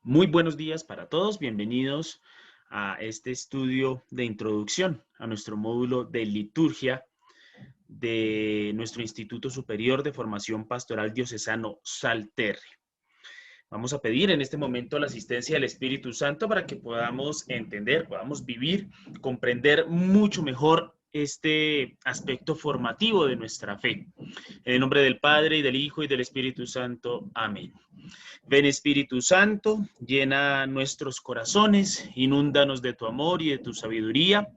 Muy buenos días para todos, bienvenidos a este estudio de introducción a nuestro módulo de liturgia de nuestro Instituto Superior de Formación Pastoral Diocesano Salterre. Vamos a pedir en este momento la asistencia del Espíritu Santo para que podamos entender, podamos vivir, comprender mucho mejor este aspecto formativo de nuestra fe. En el nombre del Padre, y del Hijo, y del Espíritu Santo. Amén. Ven Espíritu Santo, llena nuestros corazones, inúndanos de tu amor y de tu sabiduría,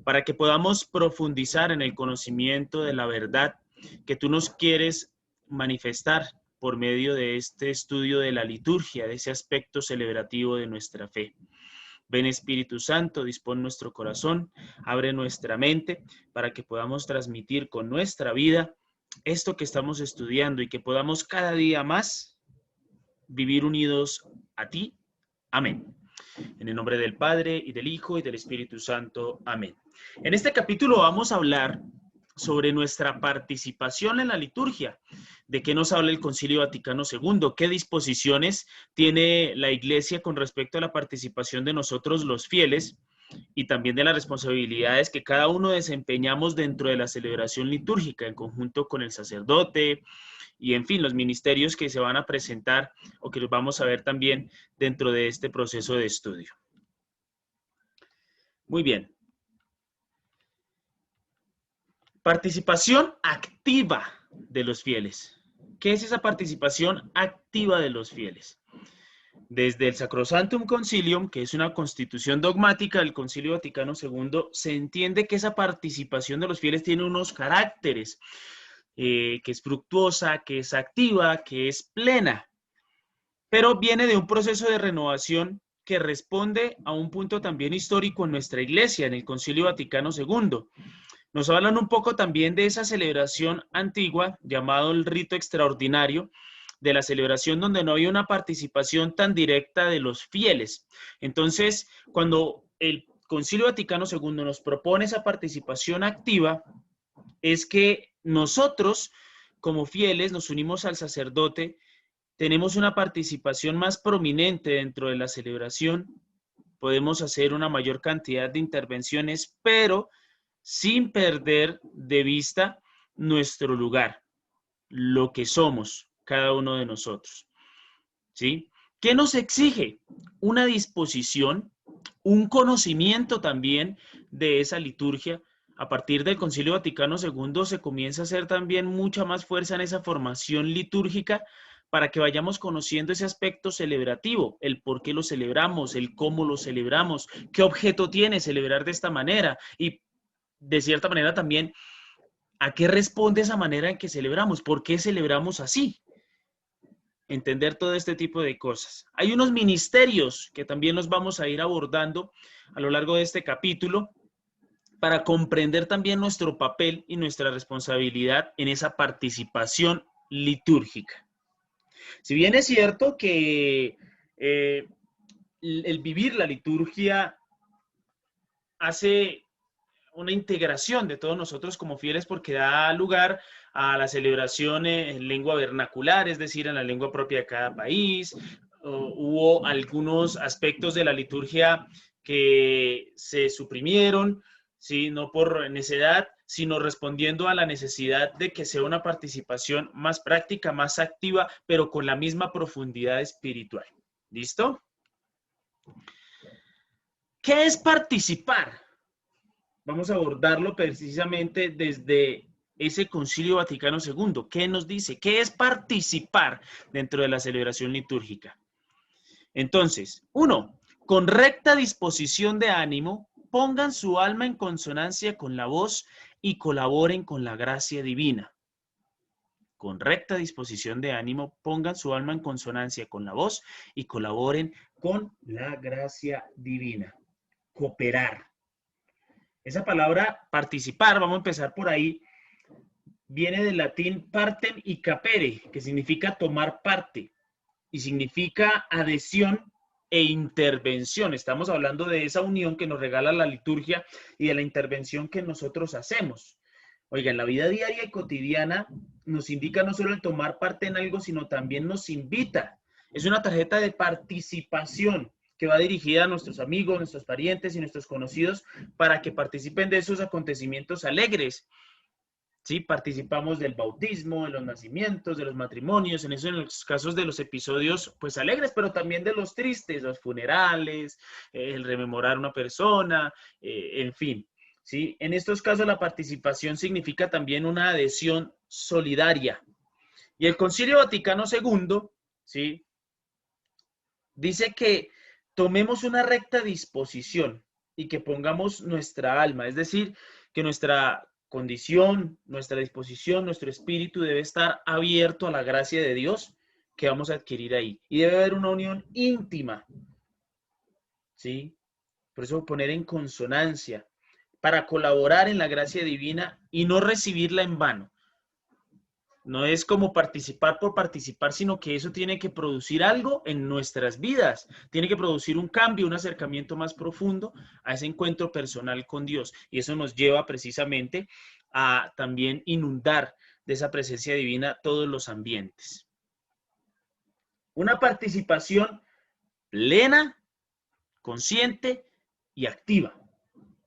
para que podamos profundizar en el conocimiento de la verdad que tú nos quieres manifestar por medio de este estudio de la liturgia, de ese aspecto celebrativo de nuestra fe. Ven Espíritu Santo, dispón nuestro corazón, abre nuestra mente para que podamos transmitir con nuestra vida esto que estamos estudiando y que podamos cada día más vivir unidos a ti. Amén. En el nombre del Padre, y del Hijo, y del Espíritu Santo. Amén. En este capítulo vamos a hablar sobre nuestra participación en la liturgia. ¿De qué nos habla el Concilio Vaticano II? ¿Qué disposiciones tiene la Iglesia con respecto a la participación de nosotros los fieles? Y también de las responsabilidades que cada uno desempeñamos dentro de la celebración litúrgica, en conjunto con el sacerdote, y en fin, los ministerios que se van a presentar o que los vamos a ver también dentro de este proceso de estudio. Muy bien. Participación activa de los fieles. ¿Qué es esa participación activa de los fieles? Desde el Sacrosanctum Concilium, que es una constitución dogmática del Concilio Vaticano II, se entiende que esa participación de los fieles tiene unos caracteres, que es fructuosa, que es activa, que es plena, pero viene de un proceso de renovación que responde a un punto también histórico en nuestra iglesia, en el Concilio Vaticano II. Nos hablan un poco también de esa celebración antigua, llamado el rito extraordinario, de la celebración donde no había una participación tan directa de los fieles. Entonces, cuando el Concilio Vaticano II nos propone esa participación activa, es que nosotros, como fieles, nos unimos al sacerdote, tenemos una participación más prominente dentro de la celebración, podemos hacer una mayor cantidad de intervenciones, pero sin perder de vista nuestro lugar, lo que somos cada uno de nosotros. ¿Sí? ¿Qué nos exige? Una disposición, un conocimiento también de esa liturgia. A partir del Concilio Vaticano II se comienza a hacer también mucha más fuerza en esa formación litúrgica para que vayamos conociendo ese aspecto celebrativo, el por qué lo celebramos, el cómo lo celebramos, qué objeto tiene celebrar de esta manera y de cierta manera también a qué responde esa manera en que celebramos, por qué celebramos así. Entender todo este tipo de cosas. Hay unos ministerios que también los vamos a ir abordando a lo largo de este capítulo para comprender también nuestro papel y nuestra responsabilidad en esa participación litúrgica. Si bien es cierto que el vivir la liturgia hace una integración de todos nosotros como fieles porque da lugar a la celebración en lengua vernacular, es decir, en la lengua propia de cada país. Hubo algunos aspectos de la liturgia que se suprimieron, ¿sí? No por necedad, sino respondiendo a la necesidad de que sea una participación más práctica, más activa, pero con la misma profundidad espiritual. ¿Listo? ¿Qué es participar? Vamos a abordarlo precisamente desde ese Concilio Vaticano II. ¿Qué nos dice? ¿Qué es participar dentro de la celebración litúrgica? Entonces, 1. Con recta disposición de ánimo, pongan su alma en consonancia con la voz y colaboren con la gracia divina. Con recta disposición de ánimo, pongan su alma en consonancia con la voz y colaboren con la gracia divina. Cooperar. Esa palabra participar, vamos a empezar por ahí, viene del latín partem y capere, que significa tomar parte y significa adhesión e intervención. Estamos hablando de esa unión que nos regala la liturgia y de la intervención que nosotros hacemos. Oiga, en la vida diaria y cotidiana nos indica no solo el tomar parte en algo, sino también nos invita Es una tarjeta de participación que va dirigida a nuestros amigos, nuestros parientes y nuestros conocidos para que participen de esos acontecimientos alegres. ¿Sí? Participamos del bautismo, de los nacimientos, de los matrimonios, en los casos de los episodios pues alegres, pero también de los tristes, los funerales, el rememorar una persona, en fin. ¿Sí? En estos casos la participación significa también una adhesión solidaria. Y el Concilio Vaticano II, ¿sí? Dice que tomemos una recta disposición y que pongamos nuestra alma, es decir, que nuestra condición, nuestra disposición, nuestro espíritu debe estar abierto a la gracia de Dios que vamos a adquirir ahí. Y debe haber una unión íntima, ¿sí? Por eso poner en consonancia, para colaborar en la gracia divina y no recibirla en vano. No es como participar por participar, sino que eso tiene que producir algo en nuestras vidas. Tiene que producir un cambio, un acercamiento más profundo a ese encuentro personal con Dios. Y eso nos lleva precisamente a también inundar de esa presencia divina todos los ambientes. Una participación plena, consciente y activa.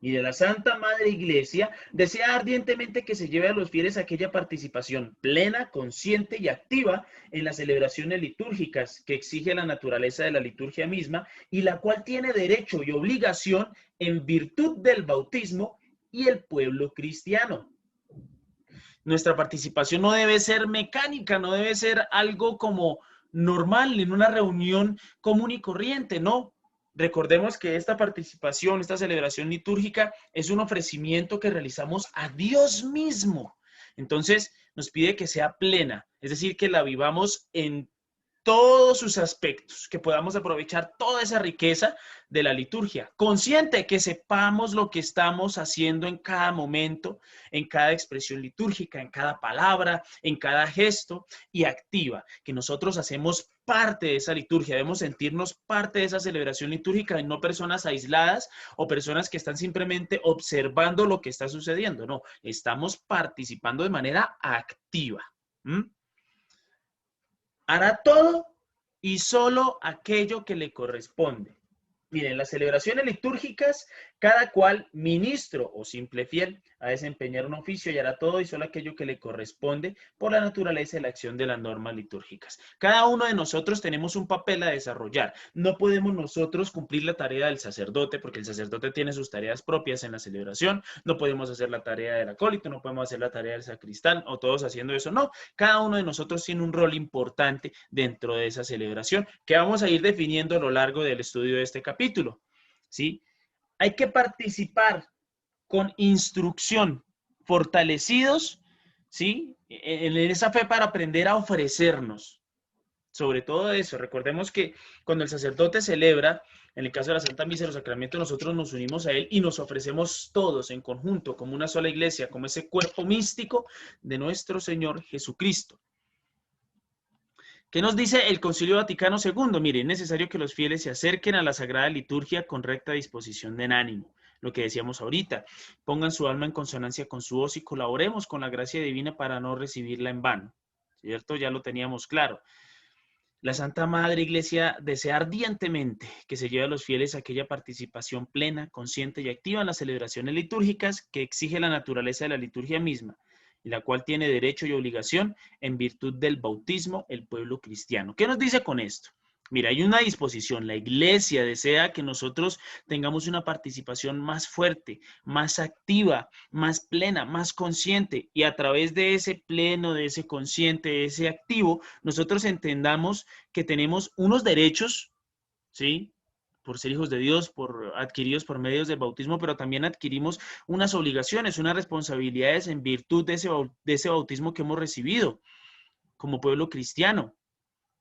Y de la Santa Madre Iglesia desea ardientemente que se lleve a los fieles a aquella participación plena, consciente y activa en las celebraciones litúrgicas que exige la naturaleza de la liturgia misma y la cual tiene derecho y obligación en virtud del bautismo y el pueblo cristiano. Nuestra participación no debe ser mecánica, no debe ser algo como normal en una reunión común y corriente, no. Recordemos que esta participación, esta celebración litúrgica es un ofrecimiento que realizamos a Dios mismo. Entonces, nos pide que sea plena, es decir, que la vivamos en todos sus aspectos, que podamos aprovechar toda esa riqueza de la liturgia. Consciente, que sepamos lo que estamos haciendo en cada momento, en cada expresión litúrgica, en cada palabra, en cada gesto, y activa, que nosotros hacemos parte de esa liturgia, debemos sentirnos parte de esa celebración litúrgica y no personas aisladas o personas que están simplemente observando lo que está sucediendo. No, estamos participando de manera activa. Hará todo y solo aquello que le corresponde. Miren, las celebraciones litúrgicas, cada cual, ministro o simple fiel, a desempeñar un oficio y hará todo y solo aquello que le corresponde por la naturaleza y la acción de las normas litúrgicas. Cada uno de nosotros tenemos un papel a desarrollar. No podemos nosotros cumplir la tarea del sacerdote, porque el sacerdote tiene sus tareas propias en la celebración. No podemos hacer la tarea del acólito, no podemos hacer la tarea del sacristán, o todos haciendo eso. No, cada uno de nosotros tiene un rol importante dentro de esa celebración, que vamos a ir definiendo a lo largo del estudio de este capítulo, ¿sí? Hay que participar con instrucción, fortalecidos, ¿sí? En esa fe para aprender a ofrecernos. Sobre todo eso, recordemos que cuando el sacerdote celebra, en el caso de la Santa Misa y los sacramentos, nosotros nos unimos a él y nos ofrecemos todos en conjunto, como una sola iglesia, como ese cuerpo místico de nuestro Señor Jesucristo. ¿Qué nos dice el Concilio Vaticano II? Mire, es necesario que los fieles se acerquen a la Sagrada Liturgia con recta disposición de ánimo. Lo que decíamos ahorita, pongan su alma en consonancia con su voz y colaboremos con la gracia divina para no recibirla en vano. ¿Cierto? Ya lo teníamos claro. La Santa Madre Iglesia desea ardientemente que se lleve a los fieles a aquella participación plena, consciente y activa en las celebraciones litúrgicas que exige la naturaleza de la liturgia misma, y la cual tiene derecho y obligación en virtud del bautismo el pueblo cristiano. ¿Qué nos dice con esto? Mira, hay una disposición. La Iglesia desea que nosotros tengamos una participación más fuerte, más activa, más plena, más consciente. Y a través de ese pleno, de ese consciente, de ese activo, nosotros entendamos que tenemos unos derechos, ¿sí?, por ser hijos de Dios, adquiridos por medios del bautismo, pero también adquirimos unas obligaciones, unas responsabilidades en virtud de ese bautismo que hemos recibido como pueblo cristiano.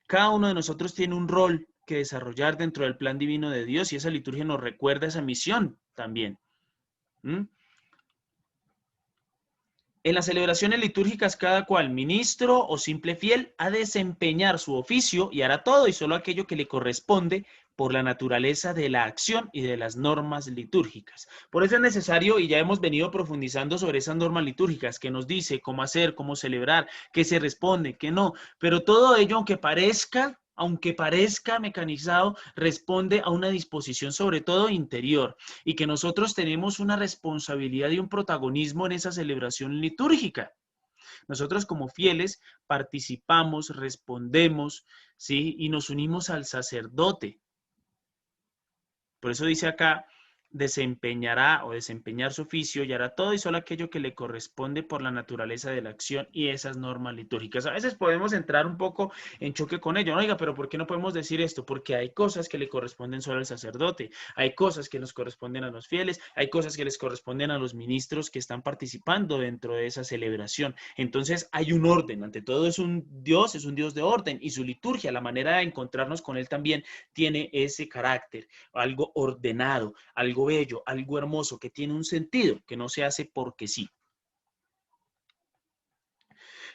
Cada uno de nosotros tiene un rol que desarrollar dentro del plan divino de Dios y esa liturgia nos recuerda esa misión también. En las celebraciones litúrgicas, cada cual, ministro o simple fiel, ha de desempeñar su oficio y hará todo y solo aquello que le corresponde por la naturaleza de la acción y de las normas litúrgicas. Por eso es necesario, y ya hemos venido profundizando sobre esas normas litúrgicas, que nos dice cómo hacer, cómo celebrar, qué se responde, qué no. Pero todo ello, aunque parezca aunque parezca mecanizado, responde a una disposición sobre todo interior y que nosotros tenemos una responsabilidad y un protagonismo en esa celebración litúrgica. Nosotros como fieles participamos, respondemos, ¿sí? Y nos unimos al sacerdote. Por eso dice acá, desempeñará o desempeñar su oficio y hará todo y solo aquello que le corresponde por la naturaleza de la acción y esas normas litúrgicas. A veces podemos entrar un poco en choque con ello. No, oiga, pero ¿por qué no podemos decir esto? Porque hay cosas que le corresponden solo al sacerdote, hay cosas que nos corresponden a los fieles, hay cosas que les corresponden a los ministros que están participando dentro de esa celebración. Entonces hay un orden, ante todo es un Dios de orden y su liturgia, la manera de encontrarnos con él también tiene ese carácter, algo ordenado, algo bello, algo hermoso, que tiene un sentido, que no se hace porque sí.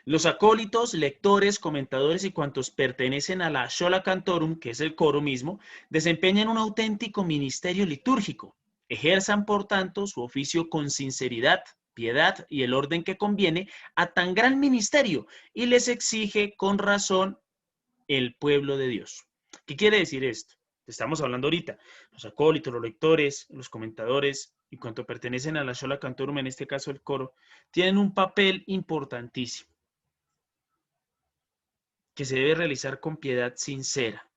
Los acólitos, lectores, comentadores y cuantos pertenecen a la Schola Cantorum, que es el coro mismo, desempeñan un auténtico ministerio litúrgico. Ejerzan, por tanto, su oficio con sinceridad, piedad y el orden que conviene a tan gran ministerio y les exige con razón el pueblo de Dios. ¿Qué quiere decir esto? Estamos hablando ahorita, los acólitos, los lectores, los comentadores y cuanto pertenecen a la Schola Cantorum, en este caso el coro, tienen un papel importantísimo que se debe realizar con piedad sincera,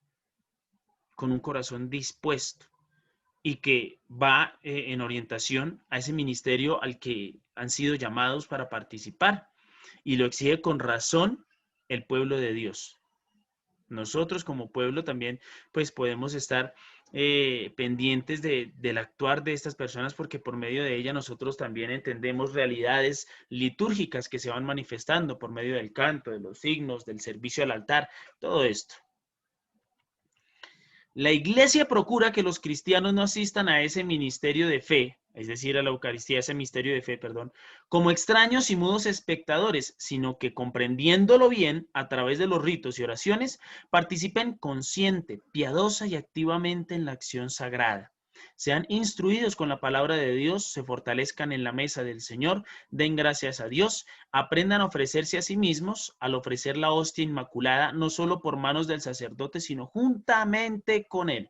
con un corazón dispuesto y que va en orientación a ese ministerio al que han sido llamados para participar y lo exige con razón el pueblo de Dios. Nosotros como pueblo también pues podemos estar pendientes del actuar de estas personas porque por medio de ella nosotros también entendemos realidades litúrgicas que se van manifestando por medio del canto, de los signos, del servicio al altar, todo esto. La Iglesia procura que los cristianos no asistan a ese ministerio de fe, es decir, a la Eucaristía, ese misterio de fe, perdón, como extraños y mudos espectadores, sino que comprendiéndolo bien a través de los ritos y oraciones, participen consciente, piadosa y activamente en la acción sagrada. Sean instruidos con la palabra de Dios, se fortalezcan en la mesa del Señor, den gracias a Dios, aprendan a ofrecerse a sí mismos al ofrecer la hostia inmaculada, no solo por manos del sacerdote, sino juntamente con él.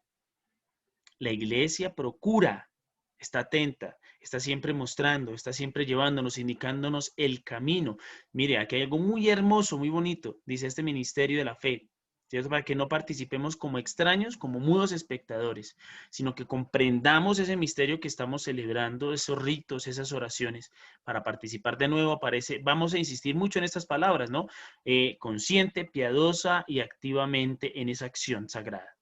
La iglesia procura, está atenta, está siempre mostrando, está siempre llevándonos, indicándonos el camino. Mire, aquí hay algo muy hermoso, muy bonito, dice este ministerio de la fe. ¿Cierto? Para que no participemos como extraños, como mudos espectadores, sino que comprendamos ese misterio que estamos celebrando, esos ritos, esas oraciones. Para participar de nuevo aparece, vamos a insistir mucho en estas palabras, ¿no? Consciente, piadosa y activamente en esa acción sagrada.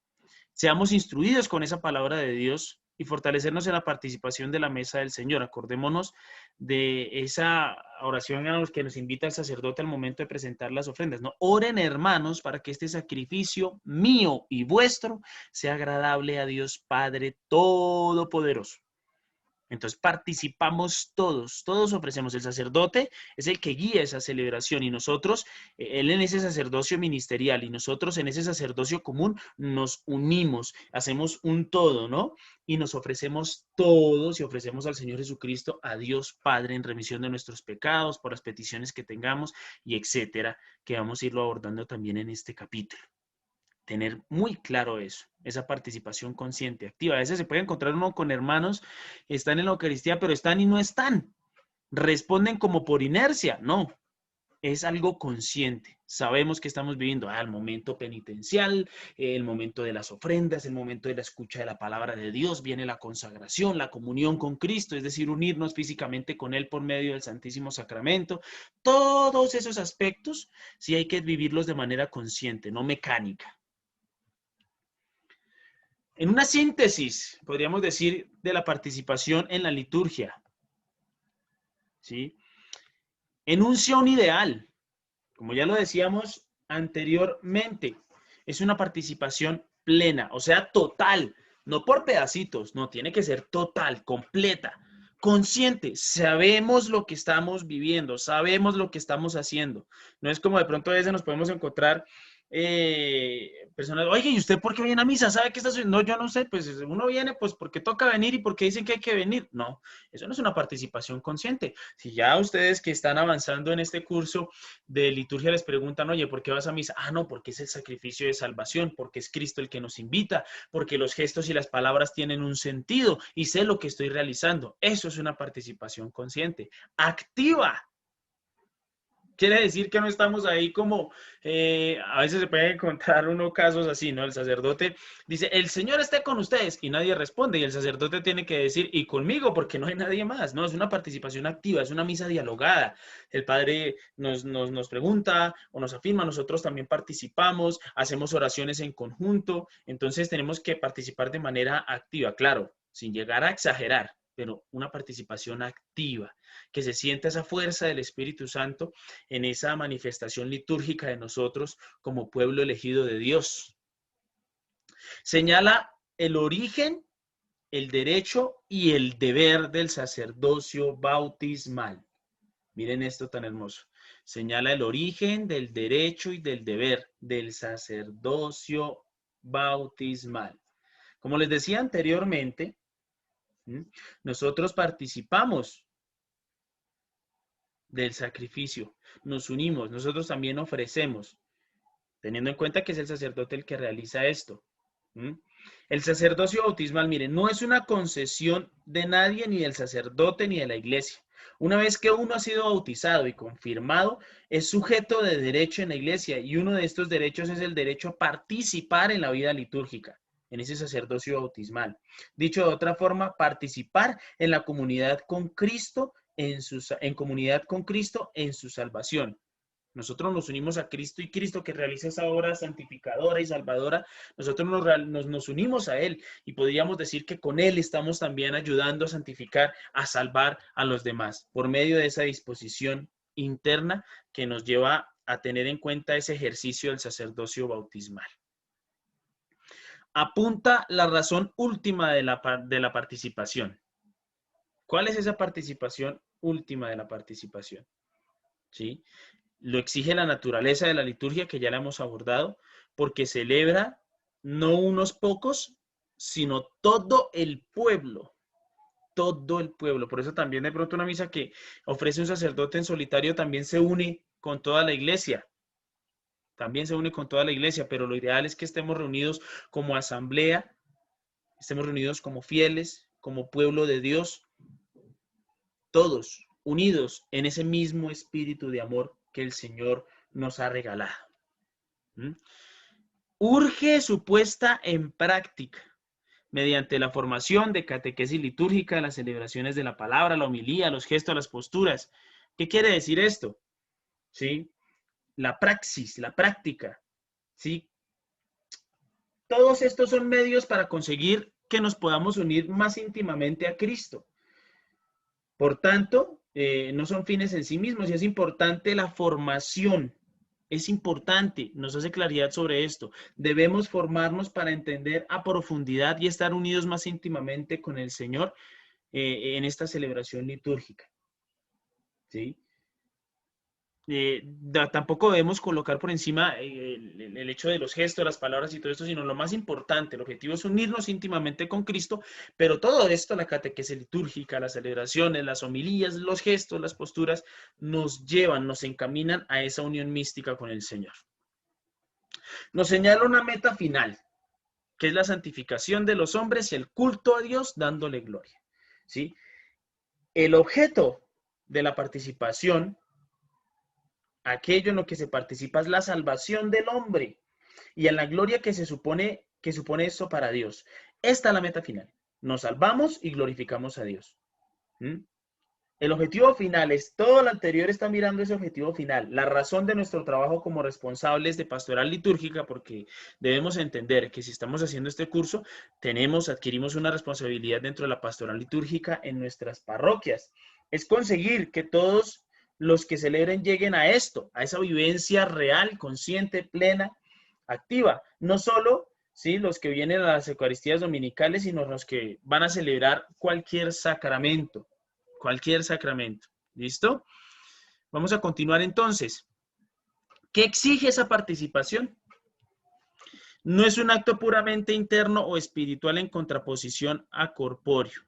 Seamos instruidos con esa palabra de Dios y fortalecernos en la participación de la mesa del Señor. Acordémonos de esa oración a los que nos invita el sacerdote al momento de presentar las ofrendas. ¿No? Oren, hermanos, para que este sacrificio mío y vuestro sea agradable a Dios Padre Todopoderoso. Entonces participamos todos, todos ofrecemos. El sacerdote es el que guía esa celebración y nosotros, él en ese sacerdocio ministerial y nosotros en ese sacerdocio común nos unimos, hacemos un todo, ¿no? Y nos ofrecemos todos y ofrecemos al Señor Jesucristo, a Dios Padre en remisión de nuestros pecados, por las peticiones que tengamos y etcétera, que vamos a irlo abordando también en este capítulo. Tener muy claro eso, esa participación consciente, activa. A veces se puede encontrar uno con hermanos, están en la Eucaristía, pero están y no están. Responden como por inercia. No, es algo consciente. Sabemos que estamos viviendo el momento penitencial, el momento de las ofrendas, el momento de la escucha de la palabra de Dios, viene la consagración, la comunión con Cristo, es decir, unirnos físicamente con Él por medio del Santísimo Sacramento. Todos esos aspectos sí hay que vivirlos de manera consciente, no mecánica. En una síntesis, podríamos decir, de la participación en la liturgia, ¿sí? Enuncia un ideal, como ya lo decíamos anteriormente, es una participación plena, o sea, total, no por pedacitos, no, tiene que ser total, completa, consciente, sabemos lo que estamos viviendo, sabemos lo que estamos haciendo. No es como de pronto a veces nos podemos encontrar personas, oye, ¿y usted por qué viene a misa? ¿Sabe qué está sucediendo? No, yo no sé, pues uno viene pues porque toca venir y porque dicen que hay que venir. No, eso no es una participación consciente. Si ya ustedes que están avanzando en este curso de liturgia les preguntan, oye, ¿por qué vas a misa? Ah, no, porque es el sacrificio de salvación, porque es Cristo el que nos invita, porque los gestos y las palabras tienen un sentido y sé lo que estoy realizando. Eso es una participación consciente, activa. Quiere decir que no estamos ahí como, a veces se pueden encontrar unos casos así, ¿no? El sacerdote dice, el Señor esté con ustedes, y nadie responde, y el sacerdote tiene que decir, y conmigo, porque no hay nadie más, ¿no? Es una participación activa, es una misa dialogada. El Padre nos pregunta o nos afirma, nosotros también participamos, hacemos oraciones en conjunto, entonces tenemos que participar de manera activa, claro, sin llegar a exagerar, pero una participación activa, que se sienta esa fuerza del Espíritu Santo en esa manifestación litúrgica de nosotros como pueblo elegido de Dios. Señala el origen, el derecho y el deber del sacerdocio bautismal. Miren esto tan hermoso. Señala el origen del derecho y del deber del sacerdocio bautismal. Como les decía anteriormente, nosotros participamos del sacrificio, nos unimos, nosotros también ofrecemos, teniendo en cuenta que es el sacerdote el que realiza esto. El sacerdocio bautismal, miren, no es una concesión de nadie, ni del sacerdote, ni de la iglesia. Una vez que uno ha sido bautizado y confirmado, es sujeto de derecho en la iglesia, y uno de estos derechos es el derecho a participar en la vida litúrgica, en ese sacerdocio bautismal. Dicho de otra forma, participar en la comunidad con Cristo, en comunidad con Cristo en su salvación. Nosotros nos unimos a Cristo y Cristo que realiza esa obra santificadora y salvadora, nosotros nos unimos a Él y podríamos decir que con Él estamos también ayudando a santificar, a salvar a los demás por medio de esa disposición interna que nos lleva a tener en cuenta ese ejercicio del sacerdocio bautismal. Apunta la razón última de la participación. ¿Cuál es esa participación última de la participación? ¿Sí? Lo exige la naturaleza de la liturgia, que ya la hemos abordado, porque celebra no unos pocos, sino todo el pueblo. Todo el pueblo. Por eso también de pronto una misa que ofrece un sacerdote en solitario también se une con toda la iglesia. También se une con toda la iglesia, pero lo ideal es que estemos reunidos como asamblea, estemos reunidos como fieles, como pueblo de Dios, todos unidos en ese mismo espíritu de amor que el Señor nos ha regalado. Urge su puesta en práctica mediante la formación de catequesis litúrgica, las celebraciones de la palabra, la homilía, los gestos, las posturas. ¿Qué quiere decir esto? ¿Sí? La praxis, la práctica. ¿Sí? Todos estos son medios para conseguir que nos podamos unir más íntimamente a Cristo. Por tanto, no son fines en sí mismos y es importante la formación. Es importante, nos hace claridad sobre esto. Debemos formarnos para entender a profundidad y estar unidos más íntimamente con el Señor en esta celebración litúrgica. ¿Sí? Tampoco debemos colocar por encima el hecho de los gestos, las palabras y todo esto, sino lo más importante, el objetivo es unirnos íntimamente con Cristo, pero todo esto, la catequesis litúrgica, las celebraciones, las homilías, los gestos, las posturas, nos llevan, nos encaminan a esa unión mística con el Señor. Nos señala una meta final, que es la santificación de los hombres y el culto a Dios dándole gloria. ¿Sí? El objeto de la participación, aquello en lo que se participa, es la salvación del hombre y en la gloria que supone esto para Dios. Esta es la meta final. Nos salvamos y glorificamos a Dios. El objetivo final es, todo lo anterior está mirando ese objetivo final, la razón de nuestro trabajo como responsables de pastoral litúrgica, porque debemos entender que si estamos haciendo este curso, adquirimos una responsabilidad dentro de la pastoral litúrgica en nuestras parroquias. Es conseguir que todos los que celebren lleguen a esto, a esa vivencia real, consciente, plena, activa. No solo, ¿sí?, los que vienen a las Eucaristías dominicales, sino los que van a celebrar cualquier sacramento. Cualquier sacramento. ¿Listo? Vamos a continuar entonces. ¿Qué exige esa participación? No es un acto puramente interno o espiritual en contraposición a corpóreo.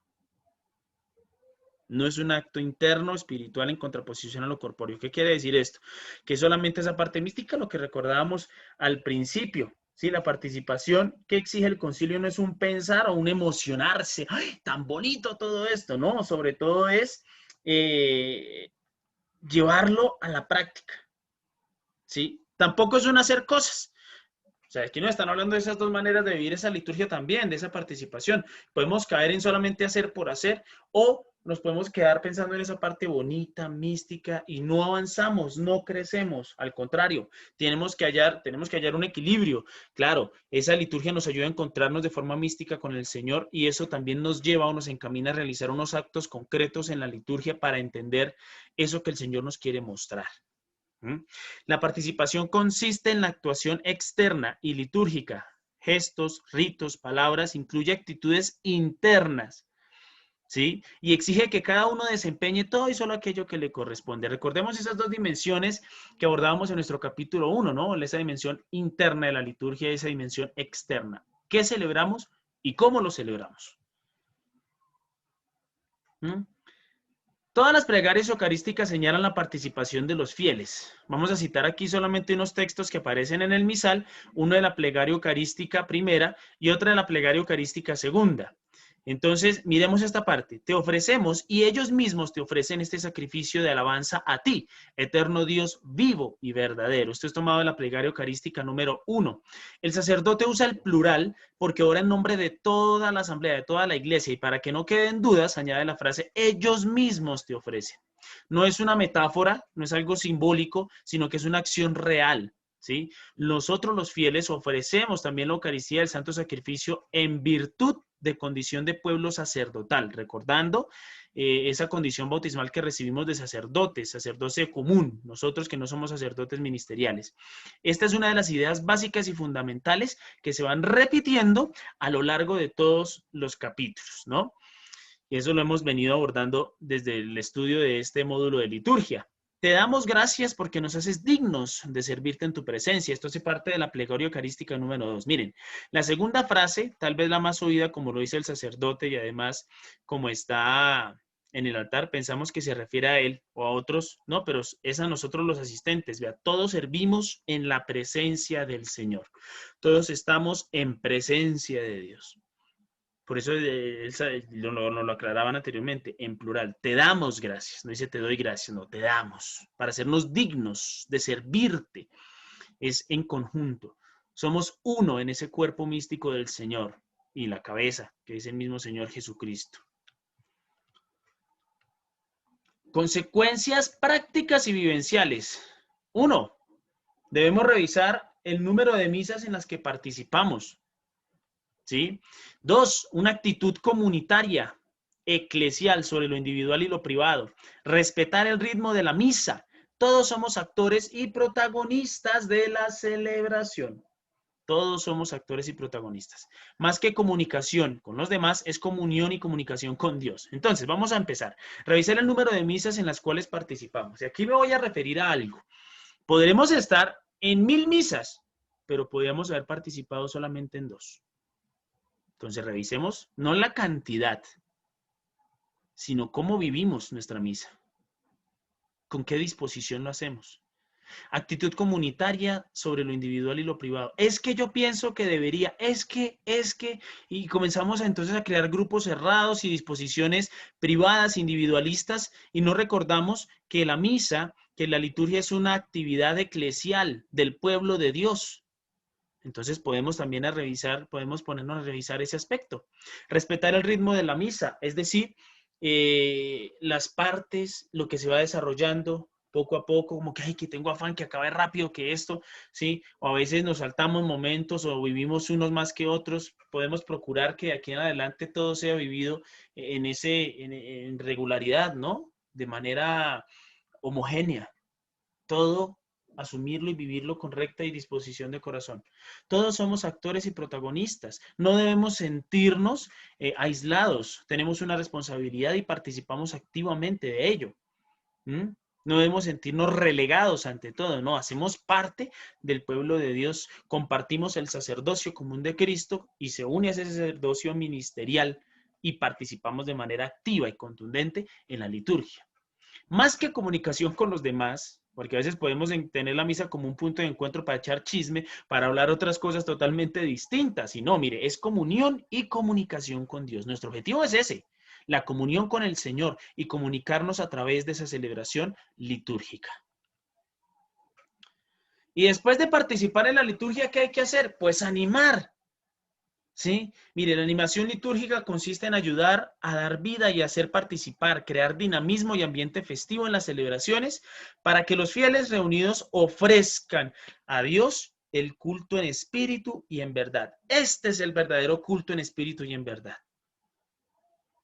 No es un acto interno espiritual en contraposición a lo corpóreo. ¿Qué quiere decir esto? Que solamente esa parte mística, lo que recordábamos al principio, ¿sí? La participación que exige el concilio no es un pensar o un emocionarse. ¡Ay, tan bonito todo esto! No, sobre todo es llevarlo a la práctica, ¿sí? Tampoco es un hacer cosas. O sea, aquí nos están hablando de esas dos maneras de vivir esa liturgia también, de esa participación. Podemos caer en solamente hacer por hacer o nos podemos quedar pensando en esa parte bonita, mística y no avanzamos, no crecemos. Al contrario, tenemos que hallar un equilibrio. Claro, esa liturgia nos ayuda a encontrarnos de forma mística con el Señor y eso también nos lleva o nos encamina a realizar unos actos concretos en la liturgia para entender eso que el Señor nos quiere mostrar. La participación consiste en la actuación externa y litúrgica. Gestos, ritos, palabras, incluye actitudes internas, ¿sí? Y exige que cada uno desempeñe todo y solo aquello que le corresponde. Recordemos esas dos dimensiones que abordábamos en nuestro capítulo 1, ¿no? Esa dimensión interna de la liturgia y esa dimensión externa. ¿Qué celebramos y cómo lo celebramos? ¿Mm? Todas las plegarias eucarísticas señalan la participación de los fieles. Vamos a citar aquí solamente unos textos que aparecen en el misal, uno de la plegaria eucarística primera y otra de la plegaria eucarística segunda. Entonces, miremos esta parte. Te ofrecemos y ellos mismos te ofrecen este sacrificio de alabanza a ti, eterno Dios vivo y verdadero. Esto es tomado de la plegaria eucarística número 1. El sacerdote usa el plural porque ora en nombre de toda la asamblea, de toda la iglesia, y para que no queden dudas, añade la frase, ellos mismos te ofrecen. No es una metáfora, no es algo simbólico, sino que es una acción real. ¿Sí? Nosotros los fieles ofrecemos también la Eucaristía del Santo Sacrificio en virtud de condición de pueblo sacerdotal, recordando esa condición bautismal que recibimos de sacerdotes, sacerdocio común, nosotros que no somos sacerdotes ministeriales. Esta es una de las ideas básicas y fundamentales que se van repitiendo a lo largo de todos los capítulos, ¿no? Y eso lo hemos venido abordando desde el estudio de este módulo de liturgia. Te damos gracias porque nos haces dignos de servirte en tu presencia. Esto hace parte de la plegaria eucarística número 2. Miren, la segunda frase, tal vez la más oída, como lo dice el sacerdote y además como está en el altar, pensamos que se refiere a él o a otros, no, pero es a nosotros los asistentes. Vea, todos servimos en la presencia del Señor. Todos estamos en presencia de Dios. Por eso lo aclaraban anteriormente, en plural. Te damos gracias. No dice te doy gracias, no, te damos. Para hacernos dignos de servirte. Es en conjunto. Somos uno en ese cuerpo místico del Señor y la cabeza, que es el mismo Señor Jesucristo. Consecuencias prácticas y vivenciales. 1. Debemos revisar el número de misas en las que participamos. ¿Sí? 2, una actitud comunitaria, eclesial sobre lo individual y lo privado. Respetar el ritmo de la misa. Todos somos actores y protagonistas de la celebración. Todos somos actores y protagonistas. Más que comunicación con los demás, es comunión y comunicación con Dios. Entonces, vamos a empezar. Revisar el número de misas en las cuales participamos. Y aquí me voy a referir a algo. Podremos estar en 1000 misas, pero podríamos haber participado solamente en 2. Entonces revisemos no la cantidad, sino cómo vivimos nuestra misa. ¿Con qué disposición lo hacemos? Actitud comunitaria sobre lo individual y lo privado. Es que yo pienso que debería, y comenzamos entonces a crear grupos cerrados y disposiciones privadas, individualistas, y no recordamos que la misa, que la liturgia es una actividad eclesial del pueblo de Dios. Entonces podemos también podemos ponernos a revisar ese aspecto. Respetar el ritmo de la misa, es decir, las partes, lo que se va desarrollando poco a poco, como que, ay, que tengo afán, que acabe rápido que esto, ¿sí? O a veces nos saltamos momentos o vivimos unos más que otros. Podemos procurar que de aquí en adelante todo sea vivido en regularidad, ¿no? De manera homogénea. Todo asumirlo y vivirlo con recta y disposición de corazón. Todos somos actores y protagonistas. No debemos sentirnos aislados. Tenemos una responsabilidad y participamos activamente de ello. No debemos sentirnos relegados ante todo, no, hacemos parte del pueblo de Dios, compartimos el sacerdocio común de Cristo y se une a ese sacerdocio ministerial y participamos de manera activa y contundente en la liturgia. Más que comunicación con los demás, porque a veces podemos tener la misa como un punto de encuentro para echar chisme, para hablar otras cosas totalmente distintas. Y no, mire, es comunión y comunicación con Dios. Nuestro objetivo es ese, la comunión con el Señor y comunicarnos a través de esa celebración litúrgica. Y después de participar en la liturgia, ¿qué hay que hacer? Pues animar. ¿Sí? Mire, la animación litúrgica consiste en ayudar a dar vida y hacer participar, crear dinamismo y ambiente festivo en las celebraciones para que los fieles reunidos ofrezcan a Dios el culto en espíritu y en verdad. Este es el verdadero culto en espíritu y en verdad.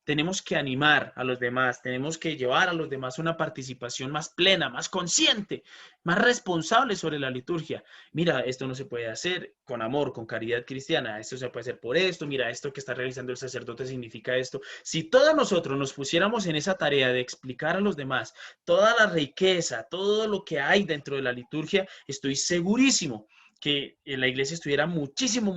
Tenemos que animar a los demás, tenemos que llevar a los demás una participación más plena, más consciente, más responsable sobre la liturgia. Mira, esto no se puede hacer con amor, con caridad cristiana, esto se puede hacer por esto, mira, esto que está realizando el sacerdote significa esto. Si todos nosotros nos pusiéramos en esa tarea de explicar a los demás toda la riqueza, todo lo que hay dentro de la liturgia, estoy segurísimo que la iglesia estuviera muchísimo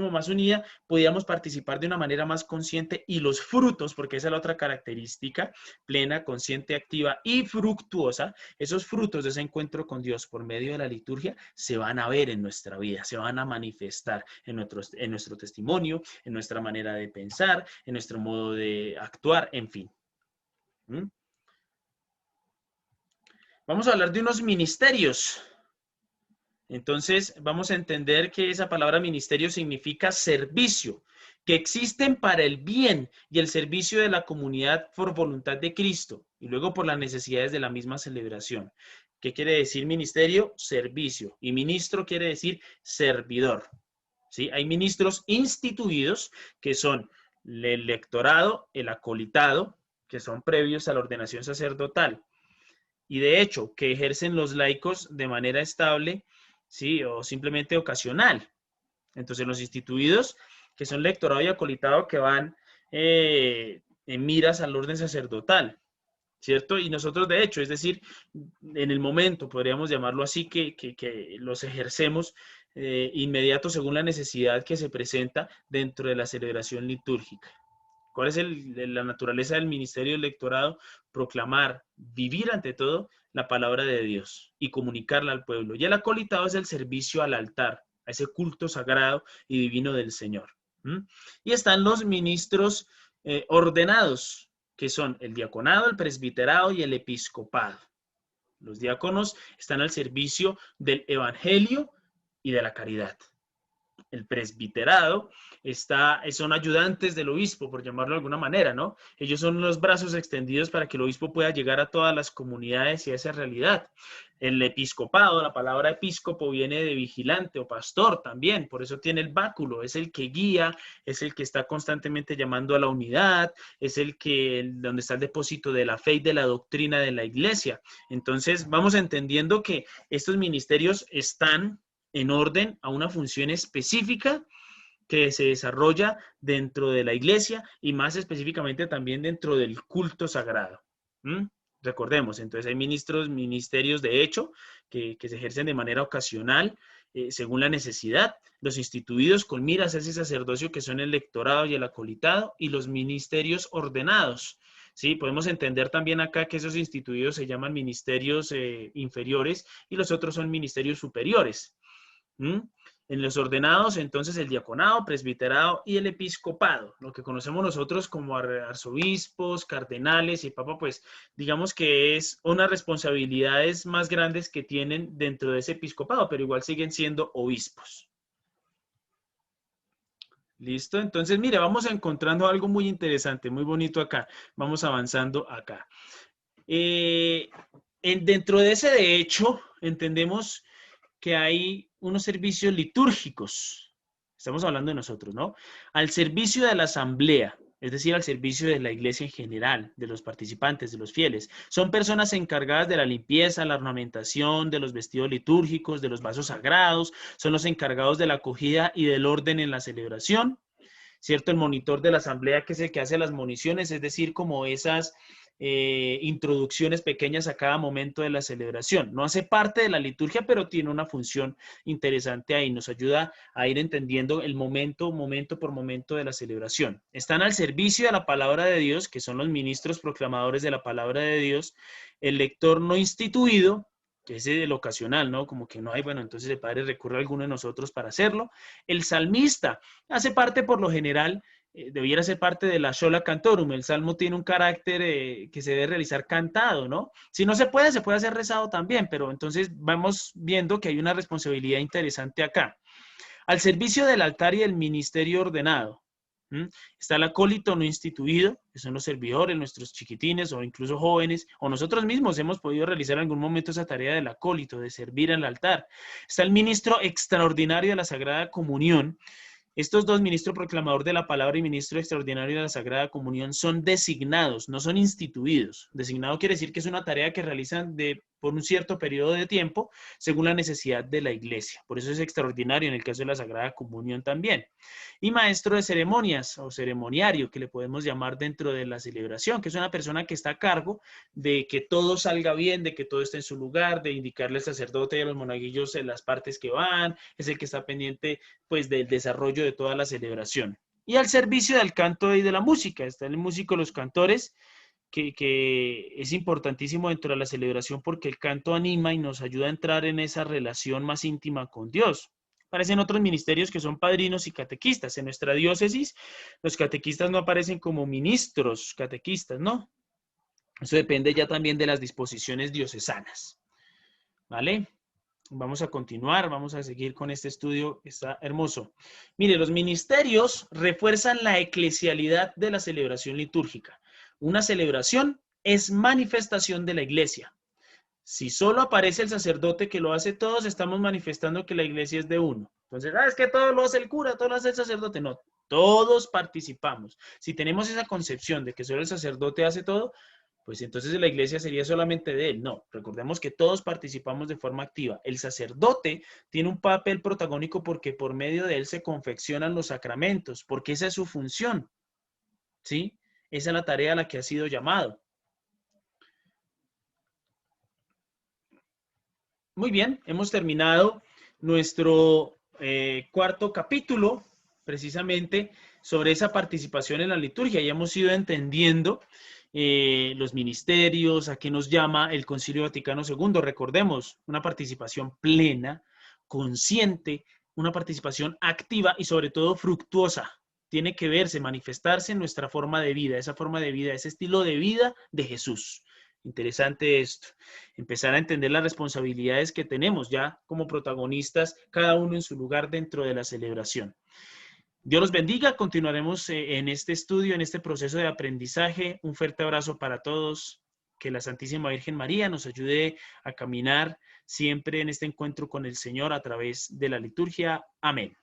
más unida, podíamos participar de una manera más consciente y los frutos, porque esa es la otra característica, plena, consciente, activa y fructuosa, esos frutos de ese encuentro con Dios por medio de la liturgia se van a ver en nuestra vida, se van a manifestar en nuestro testimonio, en nuestra manera de pensar, en nuestro modo de actuar, en fin. Vamos a hablar de unos ministerios. Entonces, vamos a entender que esa palabra ministerio significa servicio, que existen para el bien y el servicio de la comunidad por voluntad de Cristo y luego por las necesidades de la misma celebración. ¿Qué quiere decir ministerio? Servicio. Y ministro quiere decir servidor. ¿Sí? Hay ministros instituidos que son el lectorado, el acolitado, que son previos a la ordenación sacerdotal. Y de hecho, que ejercen los laicos de manera estable, ¿sí? O simplemente ocasional. Entonces, los instituidos, que son lectorado y acolitado, que van en miras al orden sacerdotal, ¿cierto? Y nosotros, de hecho, es decir, en el momento, podríamos llamarlo así, que los ejercemos inmediato según la necesidad que se presenta dentro de la celebración litúrgica. ¿Cuál es la naturaleza del ministerio del lectorado? Proclamar, vivir ante todo la palabra de Dios y comunicarla al pueblo. Y el acolitado es el servicio al altar, a ese culto sagrado y divino del Señor. Y están los ministros ordenados, que son el diaconado, el presbiterado y el episcopado. Los diáconos están al servicio del evangelio y de la caridad. El presbiterado son ayudantes del obispo, por llamarlo de alguna manera, ¿no? Ellos son los brazos extendidos para que el obispo pueda llegar a todas las comunidades y a esa realidad. El episcopado, la palabra episcopo viene de vigilante o pastor también, por eso tiene el báculo, es el que guía, es el que está constantemente llamando a la unidad, es donde está el depósito de la fe y de la doctrina de la iglesia. Entonces, vamos entendiendo que estos ministerios están en orden a una función específica que se desarrolla dentro de la iglesia y más específicamente también dentro del culto sagrado. Recordemos, entonces hay ministerios de hecho que se ejercen de manera ocasional según la necesidad, los instituidos con miras a ese sacerdocio que son el lectorado y el acolitado y los ministerios ordenados. Sí, podemos entender también acá que esos instituidos se llaman ministerios inferiores y los otros son ministerios superiores. En los ordenados, entonces, el diaconado, presbiterado y el episcopado, lo que conocemos nosotros como arzobispos, cardenales y papa, pues digamos que es unas responsabilidades más grandes que tienen dentro de ese episcopado, pero igual siguen siendo obispos. ¿Listo? Entonces, mire, vamos encontrando algo muy interesante, muy bonito acá. Vamos avanzando acá. Dentro de ese de hecho, entendemos que hay unos servicios litúrgicos, estamos hablando de nosotros, ¿no? Al servicio de la asamblea, es decir, al servicio de la iglesia en general, de los participantes, de los fieles. Son personas encargadas de la limpieza, la ornamentación, de los vestidos litúrgicos, de los vasos sagrados, son los encargados de la acogida y del orden en la celebración, ¿cierto? El monitor de la asamblea, que es el que hace las moniciones, es decir, como esas introducciones pequeñas a cada momento de la celebración. No hace parte de la liturgia, pero tiene una función interesante ahí. Nos ayuda a ir entendiendo el momento por momento de la celebración. Están al servicio de la palabra de Dios, que son los ministros proclamadores de la palabra de Dios, el lector no instituido, que es el ocasional, ¿no? Como que no hay, bueno, entonces el Padre recurre a alguno de nosotros para hacerlo. El salmista hace parte por lo general, debiera ser parte de la Shola Cantorum. El salmo tiene un carácter que se debe realizar cantado, ¿no? Si no se puede hacer rezado también, pero entonces vamos viendo que hay una responsabilidad interesante acá. Al servicio del altar y del ministerio ordenado. Está el acólito no instituido, que son los servidores, nuestros chiquitines o incluso jóvenes, o nosotros mismos hemos podido realizar en algún momento esa tarea del acólito, de servir al altar. Está el ministro extraordinario de la Sagrada Comunión. Estos dos, ministro proclamador de la palabra y ministro extraordinario de la Sagrada Comunión, son designados, no son instituidos. Designado quiere decir que es una tarea que realizan por un cierto periodo de tiempo según la necesidad de la iglesia. Por eso es extraordinario en el caso de la Sagrada Comunión también. Y maestro de ceremonias o ceremoniario, que le podemos llamar dentro de la celebración, que es una persona que está a cargo de que todo salga bien, de que todo esté en su lugar, de indicarle al sacerdote y a los monaguillos en las partes que van, es el que está pendiente pues del desarrollo de toda la celebración. Y al servicio del canto y de la música, está el músico, los cantores, que es importantísimo dentro de la celebración porque el canto anima y nos ayuda a entrar en esa relación más íntima con Dios. Aparecen otros ministerios que son padrinos y catequistas. En nuestra diócesis, los catequistas no aparecen como ministros catequistas, ¿no? Eso depende ya también de las disposiciones diocesanas. ¿Vale? Vamos a continuar, vamos a seguir con este estudio, está hermoso. Mire, los ministerios refuerzan la eclesialidad de la celebración litúrgica. Una celebración es manifestación de la iglesia. Si solo aparece el sacerdote que lo hace, todos estamos manifestando que la iglesia es de uno. Entonces, es que todo lo hace el cura, todo lo hace el sacerdote. No, todos participamos. Si tenemos esa concepción de que solo el sacerdote hace todo, pues entonces la iglesia sería solamente de él. No, recordemos que todos participamos de forma activa. El sacerdote tiene un papel protagónico porque por medio de él se confeccionan los sacramentos, porque esa es su función, ¿sí? Esa es la tarea a la que ha sido llamado. Muy bien, hemos terminado nuestro cuarto capítulo, precisamente sobre esa participación en la liturgia. Ya hemos ido entendiendo los ministerios, a qué nos llama el Concilio Vaticano II. Recordemos, una participación plena, consciente, una participación activa y sobre todo fructuosa. Tiene que verse, manifestarse en nuestra forma de vida, esa forma de vida, ese estilo de vida de Jesús. Interesante esto, empezar a entender las responsabilidades que tenemos ya como protagonistas, cada uno en su lugar dentro de la celebración. Dios los bendiga, continuaremos en este estudio, en este proceso de aprendizaje. Un fuerte abrazo para todos, que la Santísima Virgen María nos ayude a caminar siempre en este encuentro con el Señor a través de la liturgia. Amén.